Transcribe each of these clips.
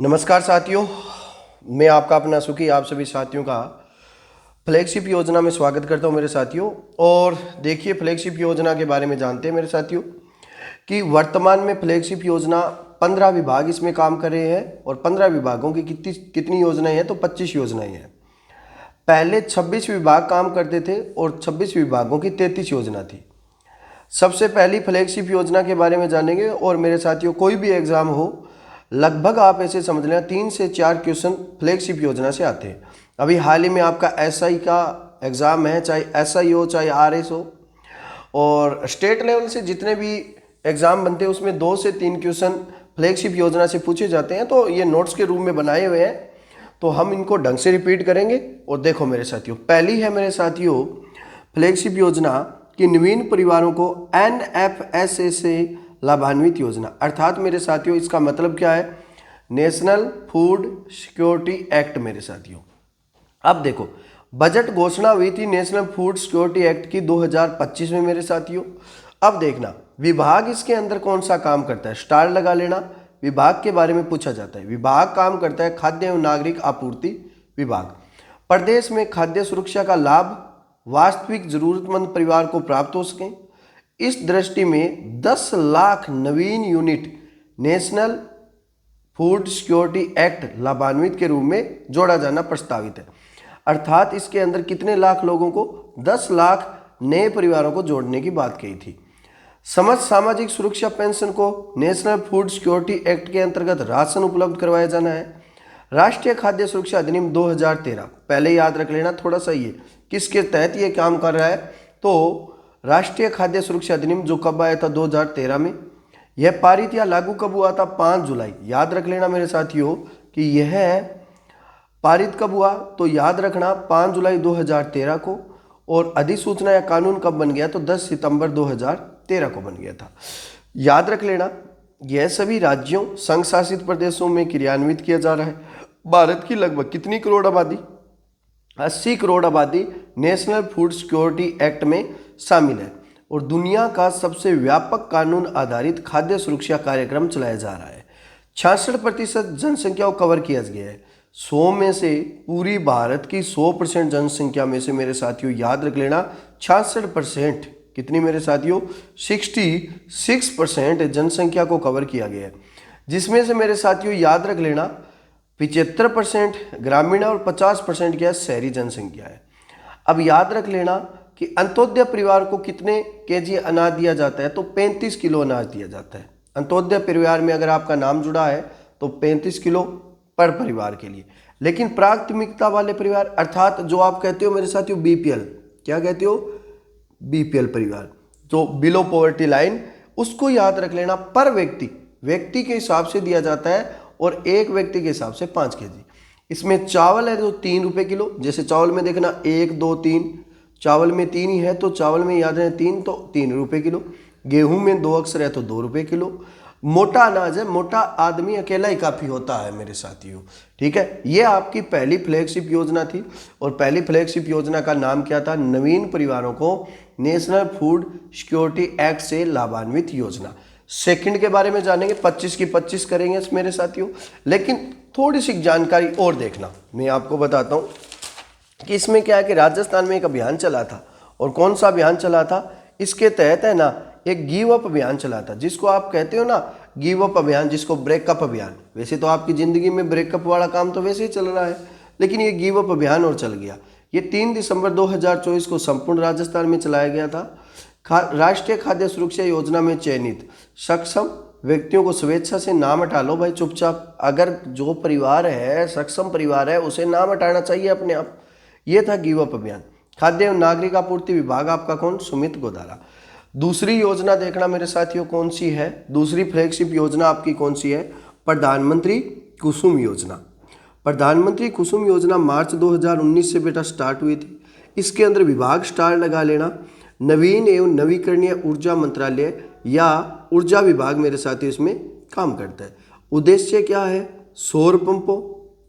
नमस्कार साथियों, मैं आपका अपना सुखी आप सभी साथियों का फ्लैगशिप योजना में स्वागत करता हूं मेरे साथियों। और देखिए, फ्लैगशिप योजना के बारे में जानते हैं मेरे साथियों कि वर्तमान में फ्लैगशिप योजना 15 विभाग इसमें काम कर रहे हैं और 15 विभागों की कितनी योजनाएं हैं तो 25 योजनाएं हैं। पहले 26 विभाग काम करते थे और 26 विभागों की 33 योजना थी। सबसे पहली फ्लैगशिप योजना के बारे में जानेंगे। और मेरे साथियों, कोई भी एग्जाम हो, लगभग आप ऐसे समझ लें 3 से 4 क्वेश्चन फ्लैगशिप योजना से आते हैं। अभी हाल ही में आपका एसआई का एग्ज़ाम है, चाहे एसआई हो चाहे आरएस हो, और स्टेट लेवल से जितने भी एग्ज़ाम बनते हैं उसमें 2 से 3 क्वेश्चन फ्लैगशिप योजना से पूछे जाते हैं। तो ये नोट्स के रूप में बनाए हुए हैं, तो हम इनको ढंग से रिपीट करेंगे। और देखो मेरे साथियों, पहली है मेरे साथियों फ्लैगशिप योजना कि नवीन परिवारों को NFSA से लाभान्वित योजना। अर्थात मेरे साथियों इसका मतलब क्या है? नेशनल फूड सिक्योरिटी एक्ट मेरे साथियों। अब देखो, बजट घोषणा हुई थी नेशनल फूड सिक्योरिटी एक्ट की 2025 में मेरे साथियों। अब देखना, विभाग इसके अंदर कौन सा काम करता है, स्टार लगा लेना। विभाग के बारे में पूछा जाता है। विभाग काम करता है खाद्य एवं नागरिक आपूर्ति विभाग। प्रदेश में खाद्य सुरक्षा का लाभ वास्तविक जरूरतमंद परिवार को प्राप्त हो सके, इस दृष्टि में 10 लाख नवीन unit national food security act लाभान्वित के रूप में जोड़ा जाना प्रस्तावित है। अर्थात इसके अंदर कितने लाख लोगों को? 10 लाख नए परिवारों को जोड़ने की बात कही थी। समस्त सामाजिक सुरक्षा पेंशन को नेशनल फूड सिक्योरिटी एक्ट के अंतर्गत राशन उपलब्ध करवाया जाना है। राष्ट्रीय खाद्य सुरक्षा अधिनियम 2013, पहले याद रख लेना थोड़ा सा, ये किसके तहत ये काम कर रहा है? तो राष्ट्रीय खाद्य सुरक्षा अधिनियम जो कब आया था? 2013 में। यह पारित या लागू कब हुआ था? 5 जुलाई। याद रख लेना मेरे साथियों कि यह पारित कब हुआ, तो याद रखना 5 जुलाई 2013 को। और अधिसूचना या कानून कब बन गया? तो 10 सितंबर 2013 को बन गया था। याद रख लेना, यह सभी राज्यों संघ शासित प्रदेशों में क्रियान्वित किया जा रहा है। भारत की लगभग कितनी करोड़ आबादी? 80 करोड़ आबादी नेशनल फूड सिक्योरिटी एक्ट में शामिल है। और दुनिया का सबसे व्यापक कानून आधारित खाद्य सुरक्षा कार्यक्रम चलाया जा रहा है। 66% जनसंख्या को कवर किया गया है। 100 में से पूरी भारत की 100% जनसंख्या में से मेरे साथियों याद रख लेना 66%, कितनी मेरे साथियों? 66% जनसंख्या को कवर किया गया है। जिसमें से मेरे साथियों याद रख लेना 75% ग्रामीण और 50% क्या शहरी जनसंख्या है। अब याद रख लेना कि अंत्योदय परिवार को कितने केजी अनाज दिया जाता है? तो 35 किलो अनाज दिया जाता है। अंत्योदय परिवार में अगर आपका नाम जुड़ा है तो 35 किलो पर परिवार के लिए। लेकिन प्राथमिकता वाले परिवार, अर्थात जो आप कहते हो मेरे साथियों बीपीएल, क्या कहते हो? बीपीएल परिवार, जो बिलो पॉवर्टी लाइन, उसको याद रख लेना पर व्यक्ति के हिसाब से दिया जाता है और एक व्यक्ति के हिसाब से 5 केजी। इसमें चावल है जो 3 रुपये किलो, जैसे चावल में देखना 1 2 3, चावल में 3 ही है तो चावल में याद रहे 3, तो 3 रुपये किलो। गेहूं में 2 अक्षर है तो 2 रुपये किलो। मोटा अनाज है, मोटा आदमी अकेला ही काफ़ी होता है मेरे साथियों, ठीक है। ये आपकी पहली फ्लैगशिप योजना थी। और पहली फ्लैगशिप योजना का नाम क्या था? नवीन परिवारों को नेशनल फूड सिक्योरिटी एक्ट से लाभान्वित योजना। सेकंड के बारे में जानेंगे, 25 की 25 करेंगे मेरे साथियों। लेकिन थोड़ी सी जानकारी और देखना, मैं आपको बताता हूँ कि इसमें क्या है कि राजस्थान में एक अभियान चला था। और कौन सा अभियान चला था? इसके तहत है ना एक गिव अप अभियान चला था, जिसको आप कहते हो ना गिव अप अभियान, जिसको ब्रेकअप अभियान। वैसे तो आपकी ज़िंदगी में ब्रेकअप वाला काम तो वैसे ही चल रहा है, लेकिन ये गिव अप अभियान और चल गया। ये 3 दिसंबर 2024 को संपूर्ण राजस्थान में चलाया गया था। राष्ट्रीय खाद्य सुरक्षा योजना में चयनित सक्षम व्यक्तियों को स्वेच्छा से नाम हटा लो भाई, चुपचाप। अगर जो परिवार है सक्षम परिवार है उसे नाम हटाना चाहिए अपने आप। ये था गिव अप अभियान। खाद्य एवं नागरिक आपूर्ति विभाग आपका कौन? सुमित गोदारा। दूसरी योजना देखना मेरे साथियों कौन सी है? दूसरी फ्लैगशिप योजना आपकी कौन सी है? प्रधानमंत्री कुसुम योजना। प्रधानमंत्री कुसुम योजना मार्च 2019 से बेटा स्टार्ट हुई थी। इसके अंदर विभाग स्टार लगा लेना, नवीन एवं नवीकरणीय ऊर्जा मंत्रालय या ऊर्जा विभाग मेरे साथियों इसमें काम करता है। उद्देश्य क्या है? सौर पंपों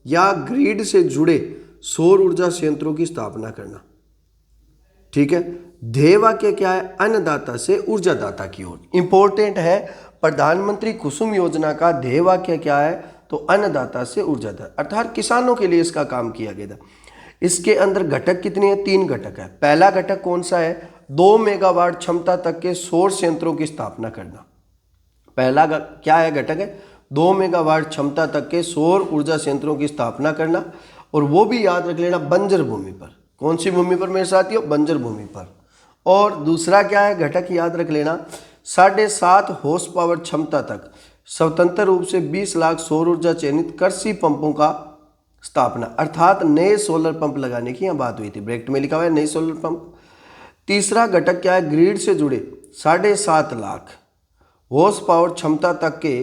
या ग्रिड से जुड़े सौर ऊर्जा संयंत्रों की स्थापना करना, ठीक है। ध्येय वाक्य क्या है? अन्नदाता से ऊर्जादाता की ओर। इंपॉर्टेंट है, प्रधानमंत्री कुसुम योजना का ध्येय वाक्य क्या है? तो अन्नदाता से ऊर्जादाता, अर्थात किसानों के लिए इसका काम किया गया था। इसके अंदर घटक कितने हैं? 3 घटक है। पहला घटक कौन सा है? 2 मेगावाट क्षमता तक के सौर संयंत्रों की स्थापना करना। पहला क्या है? घटक है 2 मेगावाट क्षमता तक के सौर ऊर्जा संयंत्रों की स्थापना करना, और वो भी याद रख लेना बंजर भूमि पर। कौन सी भूमि पर मेरे साथियों? बंजर भूमि पर। और दूसरा क्या है घटक? याद रख लेना 7.5 हॉर्स पावर क्षमता तक स्वतंत्र रूप से 20 लाख सौर ऊर्जा चयनित कृषि पंपों का स्थापना, अर्थात नए सोलर पंप लगाने की यहाँ बात हुई थी। ब्रैकेट में लिखा हुआ है नए सोलर पंप। तीसरा घटक क्या है? ग्रिड से जुड़े 7.5 लाख हॉर्स पावर क्षमता तक के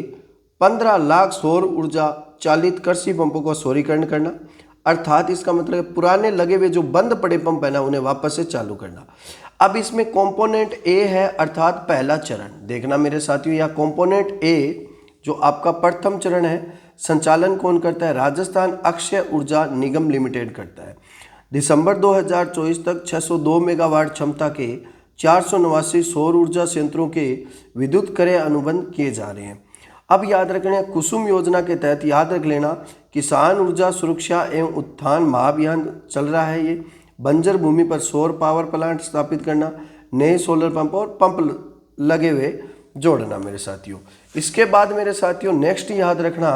15 लाख सौर ऊर्जा चालित कृषि पंपों का सौरीकरण करना, अर्थात इसका मतलब पुराने लगे हुए जो बंद पड़े पंप है ना उन्हें वापस से चालू करना। अब इसमें कंपोनेंट ए है, अर्थात पहला चरण। देखना मेरे साथियों, यह कंपोनेंट ए जो आपका प्रथम चरण है, संचालन कौन करता है? राजस्थान अक्षय ऊर्जा निगम लिमिटेड करता है। दिसंबर 2024 तक 602 मेगावाट क्षमता के 489 सौर ऊर्जा संयंत्रों के विद्युत क्रय अनुबंध किए जा रहे हैं। अब याद रखना, कुसुम योजना के तहत याद रख लेना किसान ऊर्जा सुरक्षा एवं उत्थान महाअभियान चल रहा है। ये बंजर भूमि पर सौर पावर प्लांट स्थापित करना, नए सोलर पंप और पंप लगे हुए जोड़ना मेरे साथियों। इसके बाद मेरे साथियों नेक्स्ट याद रखना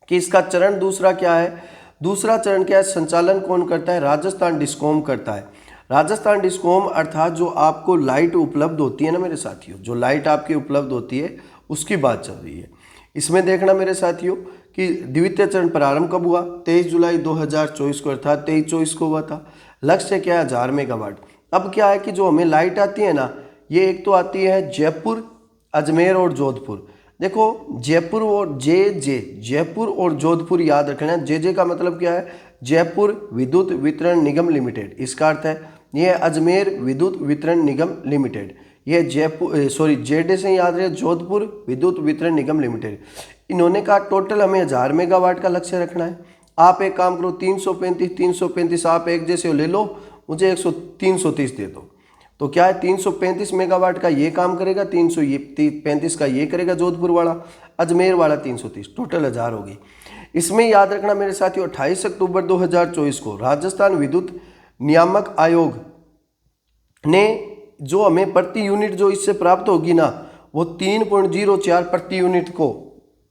कि इसका चरण दूसरा क्या है? दूसरा चरण क्या है? संचालन कौन करता है? राजस्थान डिस्कॉम करता है। राजस्थान डिस्कॉम अर्थात जो आपको लाइट उपलब्ध होती है ना मेरे साथियों, जो लाइट आपकी उपलब्ध होती है उसकी बात चल रही है। इसमें देखना मेरे साथियों कि द्वितीय चरण प्रारंभ कब हुआ? 23 जुलाई 2024 को, अर्थात 23-24 को हुआ था। लक्ष्य क्या है? 1000 मेगावाट। अब क्या है कि जो हमें लाइट आती है ना, ये एक तो आती है जयपुर, अजमेर और जोधपुर। देखो जयपुर और जयपुर और जोधपुर याद रखना है। जे का मतलब क्या है? जयपुर विद्युत वितरण निगम लिमिटेड, इसका अर्थ है यह अजमेर विद्युत वितरण निगम लिमिटेड। यह जेडे से याद रहे जोधपुर विद्युत वितरण निगम लिमिटेड। इन्होंने कहा टोटल हमें 1000 मेगावाट का लक्ष्य रखना है। आप एक काम करो, 335 आप एक जैसे ले लो, मुझे 330 दे दो। तो क्या है 335 मेगावाट का ये काम करेगा, 335 का ये करेगा जोधपुर वाला, अजमेर वाला 330, टोटल 1000 होगी। इसमें याद रखना मेरे साथियों 28 अक्टूबर 2024 को राजस्थान विद्युत नियामक आयोग ने जो हमें प्रति यूनिट जो इससे प्राप्त होगी ना, वो 3.04 प्रति यूनिट को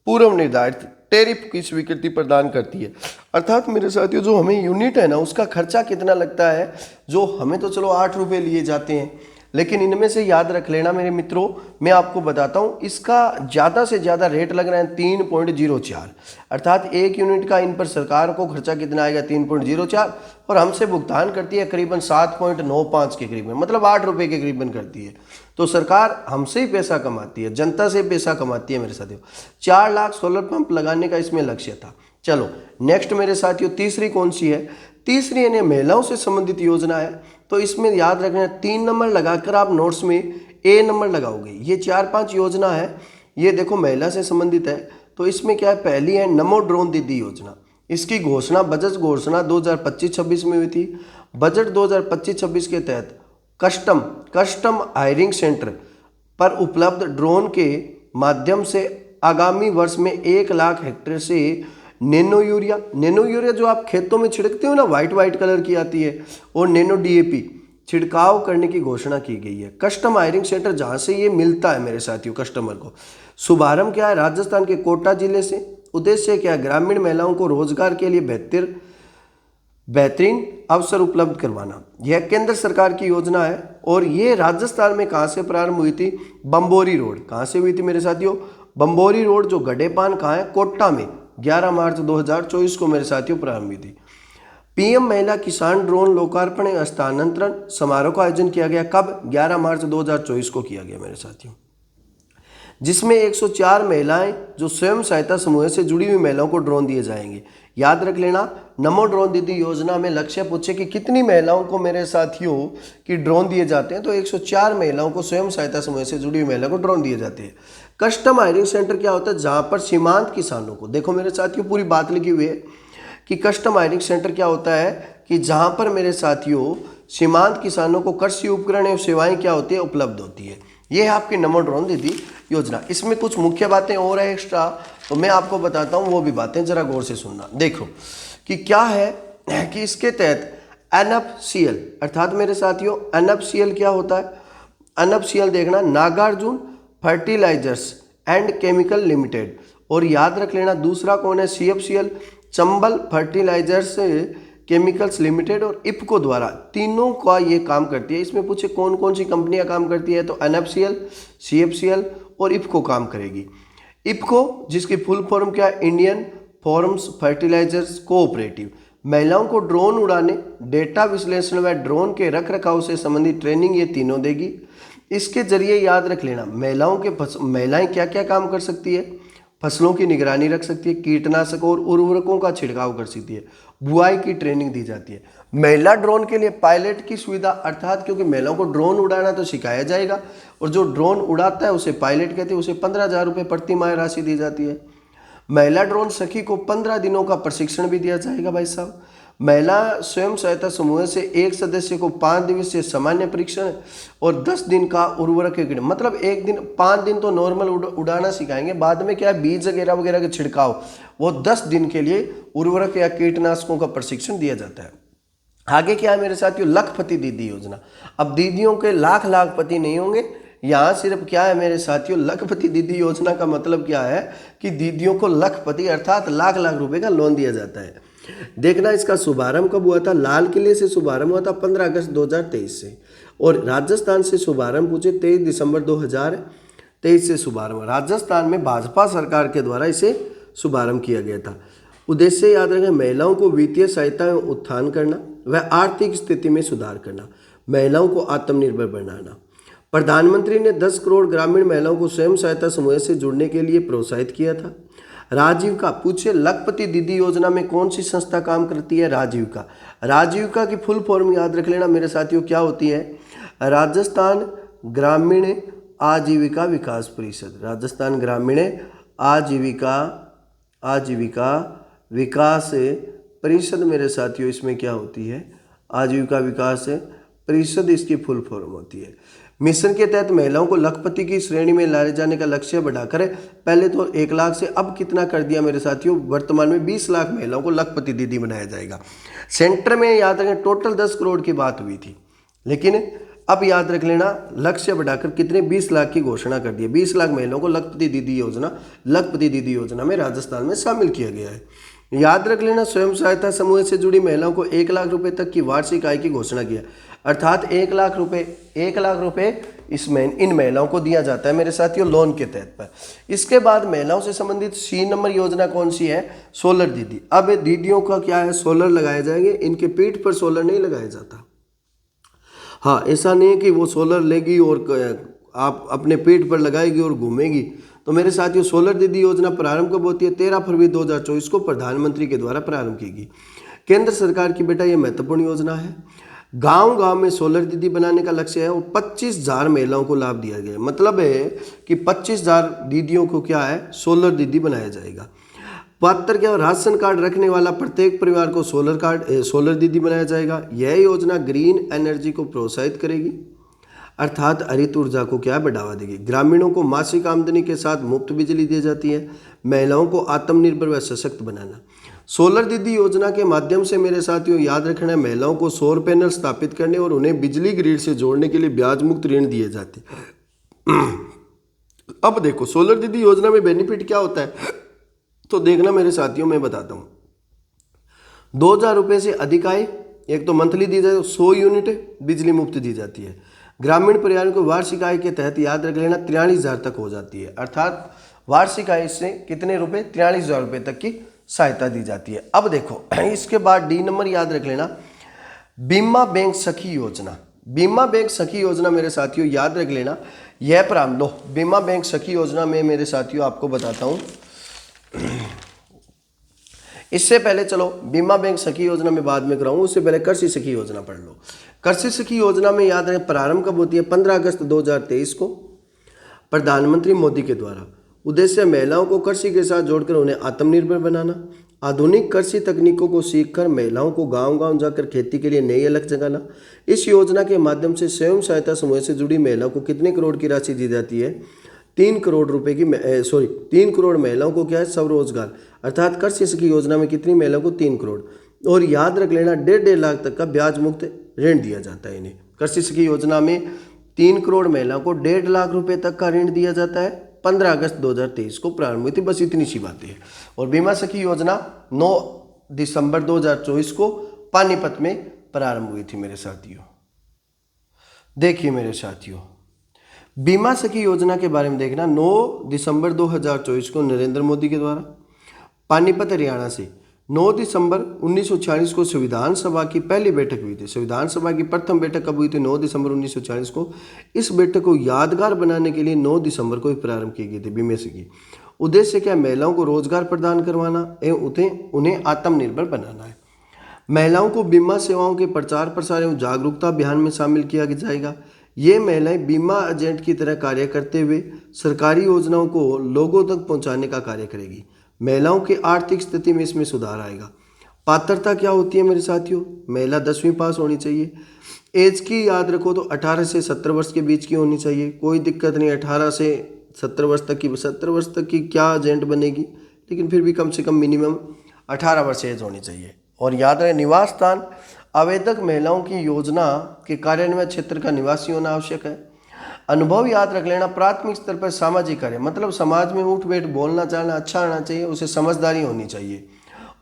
पूर्व निर्धारित टैरिफ की स्वीकृति प्रदान करती है। अर्थात मेरे साथियों जो हमें यूनिट है ना उसका खर्चा कितना लगता है, जो हमें तो चलो 8 रुपये लिए जाते हैं, लेकिन इनमें से याद रख लेना मेरे मित्रों, मैं आपको बताता हूँ इसका ज़्यादा से ज़्यादा रेट लग रहा है 3.04, अर्थात एक यूनिट का इन पर सरकार को खर्चा कितना आएगा 3.04, और हमसे भुगतान करती है करीबन 7.95 के करीबन, मतलब 8 रुपये के करीबन करती है। तो सरकार हमसे ही पैसा कमाती है, जनता से पैसा कमाती है मेरे साथियों। 4 लाख सोलर पंप लगाने का इसमें लक्ष्य था। चलो नेक्स्ट मेरे साथियों तीसरी कौन सी है? तीसरी यानी महिलाओं से संबंधित योजना है। तो इसमें याद रखना 3 नंबर लगाकर आप नोट्स में ए नंबर लगाओगे। ये 4-5 योजना है, ये देखो महिला से संबंधित है। तो इसमें क्या है? पहली है नमो ड्रोन दीदी योजना। इसकी घोषणा बजट घोषणा 2025-26 में हुई थी। बजट 2025-26 के तहत कस्टम हायरिंग सेंटर पर उपलब्ध ड्रोन के माध्यम से आगामी वर्ष में 1 लाख हेक्टेयर से नैनो यूरिया जो आप खेतों में छिड़कते हो ना, वाइट कलर की आती है, और नैनो डीएपी छिड़काव करने की घोषणा की गई है। कस्टम हायरिंग सेंटर जहां से ये मिलता है मेरे साथियों कस्टमर को। शुभारंभ क्या है? राजस्थान के कोटा जिले से। उद्देश्य क्या है? ग्रामीण महिलाओं को रोजगार के लिए बेहतरीन अवसर उपलब्ध करवाना। यह केंद्र सरकार की योजना है, और ये राजस्थान में कहाँ से प्रारंभ हुई थी? बम्बोरी रोड। कहाँ से हुई थी मेरे साथियों? बम्बोरी रोड, जो गडेपान कहाँ है? कोटा में। 11 मार्च 2024 को मेरे साथियों प्रारंभ हुई थी। पीएम महिला किसान ड्रोन लोकार्पण एवं हस्तांतरण समारोह का आयोजन किया गया। कब? 11 मार्च 2024 को किया गया मेरे साथियों, जिसमें 104 महिलाएं जो स्वयं सहायता समूह से जुड़ी हुई महिलाओं को ड्रोन दिए जाएंगे। याद रख लेना नमो ड्रोन दीदी योजना में लक्ष्य पूछे कि कितनी महिलाओं को मेरे साथियों की ड्रोन दिए जाते हैं, तो 104 महिलाओं को स्वयं सहायता समूह से जुड़ी हुई महिलाओं को ड्रोन दिए जाते हैं। कस्टम हायरिंग सेंटर क्या होता है? जहां पर सीमांत किसानों को, देखो मेरे साथियों पूरी बात लिखी हुई है कि कस्टम हायरिंग सेंटर क्या होता है कि जहां पर मेरे साथियों सीमांत किसानों को कृषि उपकरण एवं सेवाएं क्या होती है? उपलब्ध होती है। ये है आपकी नमो ड्रोन दीदी योजना। इसमें कुछ मुख्य बातें और है एक्स्ट्रा, तो मैं आपको बताता हूँ, वो भी बातें जरा गौर से सुनना। देखो कि क्या है कि इसके तहत NFCL अर्थात मेरे साथियों NFCL क्या होता है, NFCL देखना Nagarjuna fertilizers and chemical limited, और याद रख लेना दूसरा कौन है CFCL Chambal fertilizers chemicals limited और इफ्को द्वारा, तीनों का ये काम करती है। इसमें पूछे कौन कौन सी कंपनियां काम करती है, तो NFCL CFCL और इफ्को काम करेगी। इफ्को जिसकी फुल फॉर्म क्या है, इंडियन फॉर्म्स फर्टिलाइजर्स कोऑपरेटिव, महिलाओं को ड्रोन उड़ाने, डेटा विश्लेषण व ड्रोन के रख रखाव से संबंधित ट्रेनिंग ये तीनों देगी। इसके जरिए याद रख लेना महिलाएं क्या क्या काम कर सकती है, फसलों की निगरानी रख सकती है, कीटनाशक और उर्वरकों का छिड़काव कर सकती है, बुआई की ट्रेनिंग दी जाती है। महिला ड्रोन के लिए पायलट की सुविधा, अर्थात क्योंकि महिलाओं को ड्रोन उड़ाना तो सिखाया जाएगा, और जो ड्रोन उड़ाता है उसे पायलट कहते हैं, उसे 15,000 रुपये प्रति माह राशि दी जाती है। महिला ड्रोन सखी को 15 दिनों का प्रशिक्षण भी दिया जाएगा भाई साहब। महिला स्वयं सहायता समूह से एक सदस्य को 5 दिवसीय सामान्य परीक्षण और 10 दिन का उर्वरक के, मतलब एक दिन 5 दिन तो नॉर्मल उड़ाना सिखाएंगे, बाद में क्या है बीज वगैरह वगैरह के छिड़काव, वो 10 दिन के लिए उर्वरक या कीटनाशकों का प्रशिक्षण दिया जाता है। आगे क्या है मेरे साथियों, लखपति दीदी योजना। अब दीदियों के लाख पति नहीं होंगे, यहाँ सिर्फ क्या है मेरे साथियों, लखपति दीदी योजना का मतलब क्या है कि दीदियों को लखपति अर्थात लाख रुपए का लोन दिया जाता है। देखना इसका शुभारंभ कब हुआ था, लाल किले से शुभारंभ हुआ था 15 अगस्त 2023 से, और राजस्थान से शुभारंभ पूछे 23 दिसंबर 2023 से शुभारंभ। राजस्थान में भाजपा सरकार के द्वारा इसे शुभारंभ किया गया था। उद्देश्य याद रखें, महिलाओं को वित्तीय सहायता एवं उत्थान करना व आर्थिक स्थिति में सुधार करना, महिलाओं को आत्मनिर्भर बनाना। प्रधानमंत्री ने 10 करोड़ ग्रामीण महिलाओं को स्वयं सहायता समूह से जुड़ने के लिए प्रोत्साहित किया था। राजीविका पूछे लखपति दीदी योजना में कौन सी संस्था काम करती है, राजीविका। राजीविका की फुल फॉर्म याद रख लेना मेरे साथियों, क्या होती है, राजस्थान ग्रामीण आजीविका विकास परिषद। राजस्थान ग्रामीण आजीविका विकास परिषद मेरे साथियों, इसमें क्या होती है, आजीविका विकास परिषद इसकी फुल फॉर्म होती है। मिशन के तहत महिलाओं को लखपति की श्रेणी में लाए जाने का लक्ष्य बढ़ाकर पहले तो 1 लाख से अब कितना कर दिया मेरे साथियों, वर्तमान में 20 लाख महिलाओं को लखपति दीदी बनाया जाएगा। सेंटर में याद रखें टोटल 10 करोड़ की बात हुई थी, लेकिन अब याद रख लेना लक्ष्य बढ़ाकर कितने 20 लाख की घोषणा कर दी है। 20 लाख महिलाओं को लखपति दीदी योजना में राजस्थान में शामिल किया गया है। याद रख लेना स्वयं सहायता समूह से जुड़ी महिलाओं को 1 लाख रुपए तक की वार्षिक आय की घोषणा किया, अर्थात 1 लाख रुपए इसमें इन महिलाओं को दिया जाता है मेरे साथियों लोन के तहत पर। इसके बाद महिलाओं से संबंधित C नंबर योजना कौन सी है, सोलर दीदी। अब दीदियों का क्या है, सोलर लगाए जाएंगे, इनके पीठ पर सोलर नहीं लगाया जाता। हाँ, ऐसा नहीं है कि वो सोलर लेगी और आप अपने पेट पर लगाएगी और घूमेगी। तो मेरे साथियों सोलर दीदी योजना प्रारंभ कब होती है, 13 फरवरी 2024 को प्रधानमंत्री के द्वारा प्रारंभ की गई। केंद्र सरकार की बेटा ये महत्वपूर्ण योजना है। गांव में सोलर दीदी बनाने का लक्ष्य है और 25,000 महिलाओं को लाभ दिया गया। मतलब है कि 25,000 दीदियों को क्या है, सोलर दीदी बनाया जाएगा। पात्र क्या, राशन कार्ड रखने वाला प्रत्येक परिवार को सोलर दीदी बनाया जाएगा। यह योजना ग्रीन एनर्जी को प्रोत्साहित करेगी, अर्थात हरित ऊर्जा को क्या बढ़ावा देगी। ग्रामीणों को मासिक आमदनी के साथ मुफ्त बिजली दी जाती है। महिलाओं को आत्मनिर्भर व सशक्त बनाना। सोलर दीदी योजना के माध्यम से मेरे साथियों याद रखना है, महिलाओं को सौर पैनल स्थापित करने और उन्हें बिजली ग्रिड से जोड़ने के लिए ब्याज मुक्त ऋण दिए जाते हैं। अब देखो सोलर दीदी योजना में बेनिफिट क्या होता है, तो देखना मेरे साथियों मैं बताता हूँ। 2,000 रुपये से अधिक आय एक तो मंथली दी जाती है, 100 यूनिट बिजली मुफ्त दी जाती है। ग्रामीण परिवारों को वार्षिक आय के तहत याद रख लेना 43,000 तक हो जाती है, अर्थात वार्षिक आय से कितने रुपए, 43,000 रुपये तक की सहायता दी जाती है। अब देखो इसके बाद D नंबर याद रख लेना, बीमा बैंक सखी योजना। बीमा बैंक सखी योजना मेरे साथियों याद रख लेना, यह प्रारंभ लो बीमा बैंक सखी योजना में मेरे साथियों आपको बताता हूँ। इससे पहले चलो बीमा बैंक सखी योजना में बाद में कराऊंगा, उससे पहले कृषि सखी योजना पढ़ लो। कृषि सखी योजना में याद रखें प्रारंभ कब होती है, 15 अगस्त 2023 को प्रधानमंत्री मोदी के द्वारा। उद्देश्य महिलाओं को कृषि के साथ जोड़कर उन्हें आत्मनिर्भर बनाना, आधुनिक कृषि तकनीकों को सीखकर महिलाओं को गांव-गांव जाकर खेती के लिए नई अलख जगाना। इस योजना के माध्यम से स्वयं सहायता समूह से जुड़ी महिलाओं को कितने करोड़ की राशि दी जाती है? 3 करोड़ महिलाओं को क्या है? स्वरोजगार, अर्थात कृषि की योजना में कितनी महिलाओं को? 3 करोड़। और याद रख लेना, 1.5 लाख तक का ब्याज मुक्त ऋण दिया जाता है इन्हें। कृषि की योजना में 3 करोड़ महिलाओं को 1.5 लाख रुपए तक का ऋण दिया जाता है। 15 अगस्त 2023 को प्रारंभ हुई थी। बस इतनी सी बातें हैं। और बीमा सखी योजना 9 दिसंबर 2024 को पानीपत में प्रारंभ हुई थी मेरे साथियों। देखिए मेरे साथियों, बीमा सखी योजना के बारे में देखना, 9 दिसंबर 2024 को नरेंद्र मोदी के द्वारा पानीपत हरियाणा से 9 दिसंबर 1946 को संविधान सभा की पहली बैठक हुई थी। संविधान सभा की प्रथम बैठक कब हुई थी? 9 दिसंबर 1946 को। इस बैठक को यादगार बनाने के लिए 9 दिसंबर को ही प्रारंभ की गई थी बीमे से की। उद्देश्य क्या? महिलाओं को रोजगार प्रदान करवाना एवं उन्हें आत्मनिर्भर बनाना है। महिलाओं को बीमा सेवाओं के प्रचार प्रसार एवं जागरूकता अभियान में शामिल किया जाएगा। ये महिलाएं बीमा एजेंट की तरह कार्य करते हुए सरकारी योजनाओं को लोगों तक पहुंचाने का कार्य करेगी। महिलाओं की आर्थिक स्थिति में इसमें सुधार आएगा। पात्रता क्या होती है मेरे साथियों? महिला 10वीं पास होनी चाहिए। एज की याद रखो तो 18 से 70 वर्ष के बीच की होनी चाहिए। कोई दिक्कत नहीं, 18 से 70 वर्ष तक की। 70 वर्ष तक की क्या एजेंट बनेगी, लेकिन फिर भी कम से कम मिनिमम 18 वर्ष एज होनी चाहिए। और याद रहे, निवास स्थान आवेदक महिलाओं की योजना के कार्यान्वयन क्षेत्र का निवासी होना आवश्यक है। अनुभव याद रख लेना, प्राथमिक स्तर पर सामाजिक कार्य, मतलब समाज में उठ बैठ बोलना चालना अच्छा आना चाहिए, उसे समझदारी होनी चाहिए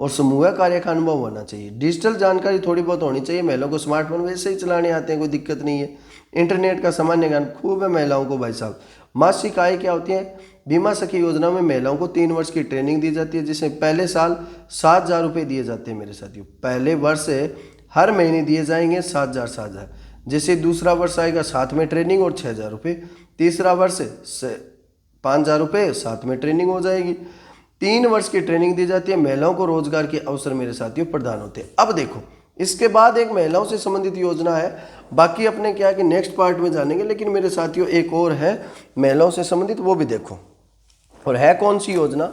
और समूह कार्य का अनुभव होना चाहिए। डिजिटल जानकारी थोड़ी बहुत होनी चाहिए। महिलाओं को स्मार्टफोन वैसे ही चलाने आते हैं, कोई दिक्कत नहीं है। इंटरनेट का सामान्य ज्ञान खूब है महिलाओं को भाई साहब। मासिक आय क्या होती है? बीमा सखी योजना में महिलाओं को 3 वर्ष की ट्रेनिंग दी जाती है, जिसमें पहले साल 7,000 रुपये दिए जाते हैं मेरे साथियों। पहले वर्ष से हर महीने दिए जाएंगे 7,000। जैसे दूसरा वर्ष आएगा, साथ में ट्रेनिंग और 6,000 रुपये। तीसरा वर्ष से 5,000 रुपये, साथ में ट्रेनिंग हो जाएगी। 3 वर्ष की ट्रेनिंग दी जाती है। महिलाओं को रोजगार के अवसर मेरे साथियों प्रदान होते हैं। अब देखो, इसके बाद एक महिलाओं से संबंधित योजना है। बाकी अपने क्या कि नेक्स्ट पार्ट में जानेंगे, लेकिन मेरे साथियों एक और है महिलाओं से संबंधित, वो भी देखो। और है कौन सी योजना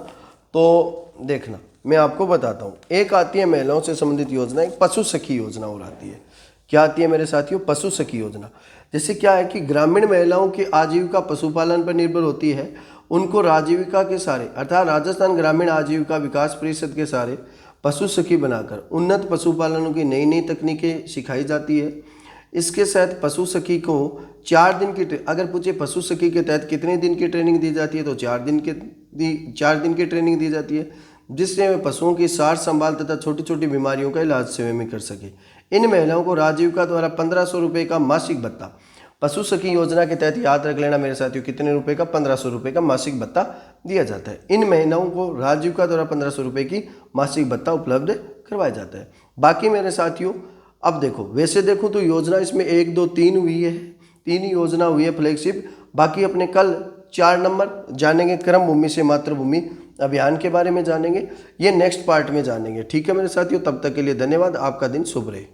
तो देखना, मैं आपको बताता हूँ। एक आती है महिलाओं से संबंधित योजना, एक पशु सखी योजना और आती है। क्या आती है मेरे साथियों? पशु सखी योजना। जैसे क्या है कि ग्रामीण महिलाओं की आजीविका पशुपालन पर निर्भर होती है। उनको राजीविका के सारे, अर्थात राजस्थान ग्रामीण आजीविका विकास परिषद के सारे पशु सखी बनाकर उन्नत पशुपालनों की नई नई तकनीकें सिखाई जाती है। इसके तहत पशु सखी को 4 दिन की, अगर पूछे पशु सखी के तहत कितने दिन की ट्रेनिंग दी जाती है, तो 4 दिन की ट्रेनिंग दी जाती है, जिससे वे पशुओं की सार संभाल तथा छोटी छोटी बीमारियों का इलाज सेवा में कर सके। इन महिलाओं को राजीविका द्वारा 1500 रुपये का मासिक भत्ता, पशु सखी योजना के तहत याद रख लेना मेरे साथियों, कितने रुपए का? 1500 रुपये का मासिक भत्ता दिया जाता है। इन महिलाओं को राजीविका द्वारा 1500 रुपये की मासिक भत्ता उपलब्ध करवाया जाता है। बाकी मेरे साथियों अब देखो, वैसे देखूं तो योजना इसमें 1, 2, 3 हुई है, 3 ही योजना हुई है फ्लैगशिप। बाकी अपने कल 4 नंबर जानेंगे, क्रम भूमि से मातृभूमि अभियान के बारे में जानेंगे। ये नेक्स्ट पार्ट में जानेंगे। ठीक है मेरे साथियों, तब तक के लिए धन्यवाद। आपका दिन शुभ रहे।